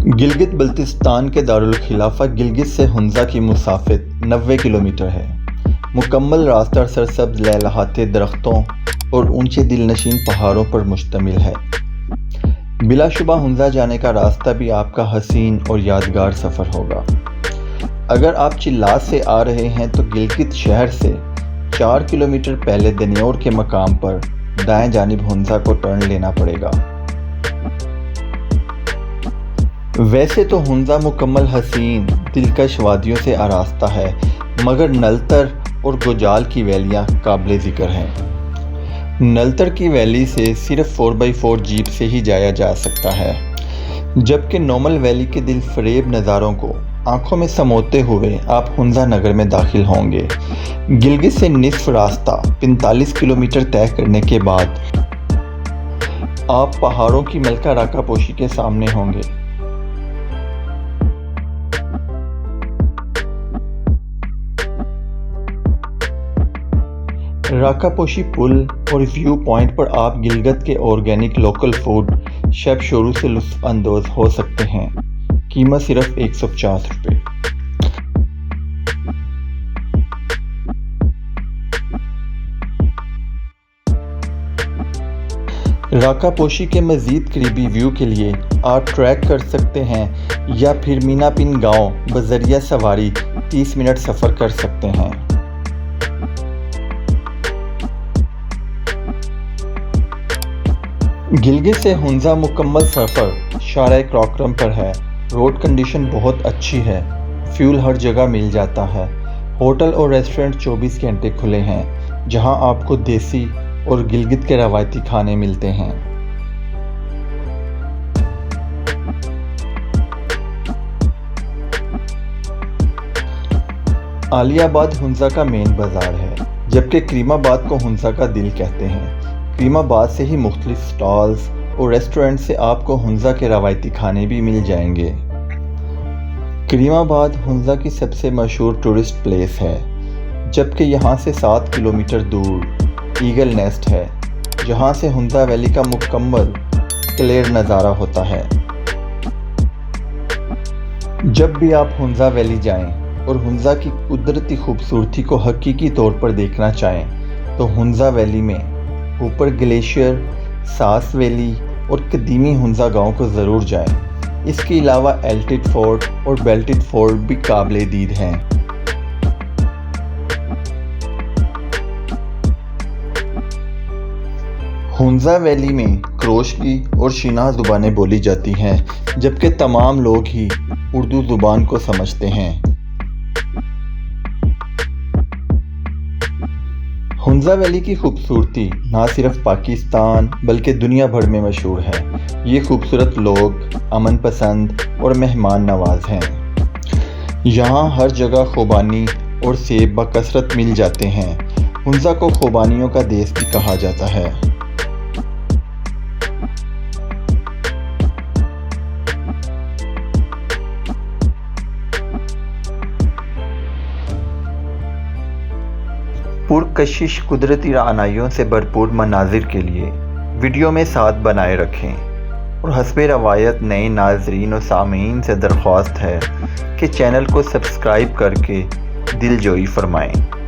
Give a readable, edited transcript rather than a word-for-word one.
गिलगित बल्तिस्तान के दारुल खिलाफा गिलगित से हुंज़ा की मुसाफित 90 किलोमीटर है। मुकम्मल रास्ता सरसब्ज़ लहलहाते दरख्तों और ऊंचे दिलनशीन पहाड़ों पर मुश्तमिल है। बिलाशुबा हुंज़ा जाने का रास्ता भी आपका हसीन और यादगार सफ़र होगा। अगर आप चिल्लात से आ रहे हैं तो गिलगित शहर से 4 किलोमीटर पहले दनियोर के मकाम पर दाएं जानिब हुंज़ा को टर्न लेना पड़ेगा। वैसे तो हुंज़ा मुकम्मल हसीन दिलकश वादियों से आरास्ता है, मगर नलतर और गुजाल की वैलियाँ काबिल ज़िक्र हैं। नलतर की वैली से सिर्फ 4x4 जीप से ही जाया जा सकता है, जबकि नोमल वैली के दिल फरेब नज़ारों को आंखों में समोते हुए आप हुंज़ा नगर में दाखिल होंगे। गिलगित से निस्फ रास्ता 45 किलोमीटर तय करने के बाद आप पहाड़ों की मलका राकापोशी के सामने होंगे। राकापोशी पुल और व्यू पॉइंट पर आप गिलगित के ऑर्गेनिक लोकल फूड शेफ शोरू से लुत्फ़ अंदोज़ हो सकते हैं। कीमत सिर्फ 150 रुपये। राकापोशी के मज़ीद करीबी व्यू के लिए आप ट्रैक कर सकते हैं या फिर मीनापिन गांव बजरिया सवारी 30 मिनट सफ़र कर सकते हैं। गिलगित से हुंज़ा मुकम्मल सफ़र शारा क्रॉकरम पर है। रोड कंडीशन बहुत अच्छी है, फ्यूल हर जगह मिल जाता है। होटल और रेस्टोरेंट 24 घंटे खुले हैं, जहां आपको देसी और गिलगित के रवायती खाने मिलते हैं। आलियाबाद हुंज़ा का मेन बाज़ार है, जबकि करीमाबाद को हुंज़ा का दिल कहते हैं। करीमाबाद से ही मुख्तलिफ स्टॉल्स और रेस्टोरेंट से आपको हुंज़ा के रवायती खाने भी मिल जाएंगे। करीमाबाद हुंज़ा की सबसे मशहूर टूरिस्ट प्लेस है, जबकि यहाँ से 7 किलोमीटर दूर ईगल नेस्ट है, जहाँ से हुंज़ा वैली का मुकम्मल क्लियर नज़ारा होता है। जब भी आप हुंज़ा वैली जाएं और हुंज़ा की कुदरती खूबसूरती को हकीकी तौर पर देखना चाहें तो हुंज़ा वैली में ऊपर ग्लेशियर, सास वैली और कदीमी हुंज़ा गांव को ज़रूर जाएं। इसके अलावा एल्टिड फोर्ट और बेल्टिड फोर्ट भी काबिले दीद हैं। हुंज़ा वैली में क्रोशकी और शीना ज़ुबानें बोली जाती हैं, जबकि तमाम लोग ही उर्दू ज़ुबान को समझते हैं। हुंज़ा वैली की खूबसूरती ना सिर्फ पाकिस्तान बल्कि दुनिया भर में मशहूर है। ये खूबसूरत लोग अमन पसंद और मेहमान नवाज हैं। यहाँ हर जगह खुबानी और सेब बकसरत मिल जाते हैं। हुंज़ा को खुबानियों का देश भी कहा जाता है। पुरकशिश कुदरती रानाइयों से भरपूर मनाजिर के लिए वीडियो में साथ बनाए रखें और हस्बे रवायत नए नाजरीन और सामीन से दरख्वास्त है कि चैनल को सब्सक्राइब करके दिलजोई फरमाएं।